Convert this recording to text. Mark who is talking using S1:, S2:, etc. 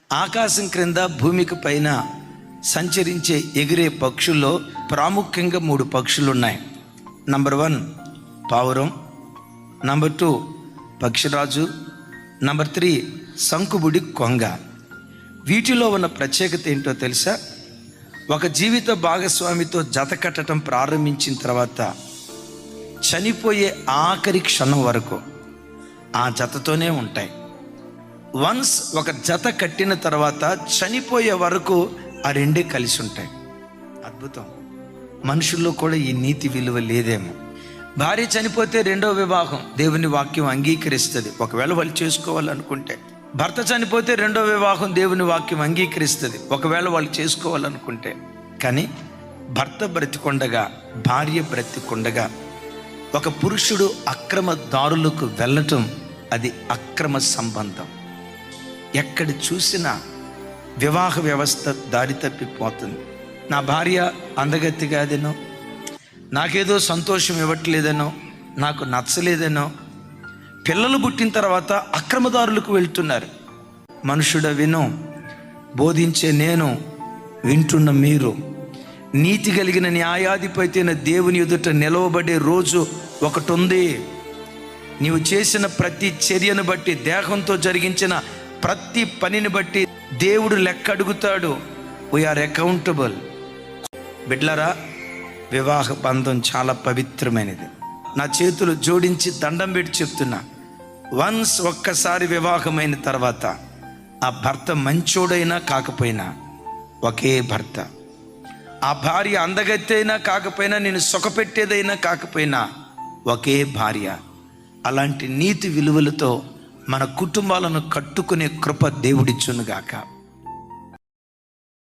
S1: ఆకాశం క్రింద భూమికి పైన సంచరించే ఎగిరే పక్షుల్లో ప్రాముఖ్యంగా 3 పక్షులు ఉన్నాయి. నంబర్ 1 పావురం, నంబర్ 2 పక్షిరాజు, నంబర్ 3 శంకుబుడి కొంగ. వీటిలో ఉన్న ప్రత్యేకత ఏంటో తెలుసా? ఒక జీవిత భాగస్వామితో జత కట్టడం ప్రారంభించిన తర్వాత చనిపోయే ఆఖరి క్షణం వరకు ఆ జతతోనే ఉంటాయి. వన్స్ ఒక జత కట్టిన తర్వాత చనిపోయే వరకు ఆ రెండే కలిసి ఉంటాయి. అద్భుతం. మనుషుల్లో కూడా ఈ నీతి విలువ లేదేమో. భార్య చనిపోతే 2వ వివాహం దేవుని వాక్యం అంగీకరిస్తుంది, ఒకవేళ వాళ్ళు చేసుకోవాలనుకుంటే. భర్త చనిపోతే 2వ వివాహం దేవుని వాక్యం అంగీకరిస్తుంది, ఒకవేళ వాళ్ళు చేసుకోవాలనుకుంటే. కానీ భర్త బ్రతికొండగా, భార్య బ్రతికొండగా ఒక పురుషుడు అక్రమ దారులకు వెళ్ళటం అది అక్రమ సంబంధం. ఎక్కడ చూసినా వివాహ వ్యవస్థ దారి తప్పిపోతుంది. నా భార్య అందగత్తి కాదనో, నాకేదో సంతోషం ఇవ్వట్లేదనో, నాకు నచ్చలేదనో, పిల్లలు పుట్టిన తర్వాత అక్రమదారులకు వెళ్తున్నారు. మనుషుడ విను, బోధించే నేను, వింటున్న మీరు. నీతి కలిగిన న్యాయాధిపతి దేవుని ఎదుట నిలవబడే రోజు ఒకటి ఉంది. నీవు చేసిన ప్రతి చర్యను బట్టి, దేహంతో జరిగించిన ప్రతి పనిని బట్టి దేవుడు లెక్క అడుగుతాడు. We are accountable. బిడ్లరా, వివాహ బంధం చాలా పవిత్రమైనది. నా చేతులు జోడించి దండం పెట్టి చెప్తున్నా, వన్స్ ఒక్కసారి వివాహమైన తర్వాత ఆ భర్త మంచోడైనా కాకపోయినా ఒకే భర్త. ఆ భార్య అందగత్తైనా కాకపోయినా, నేను సుఖపెట్టేదైనా కాకపోయినా ఒకే భార్య. అలాంటి నీతి విలువలతో మన కుటుంబాలను కట్టుకునే కృప దేవుడిచ్చునుగాక.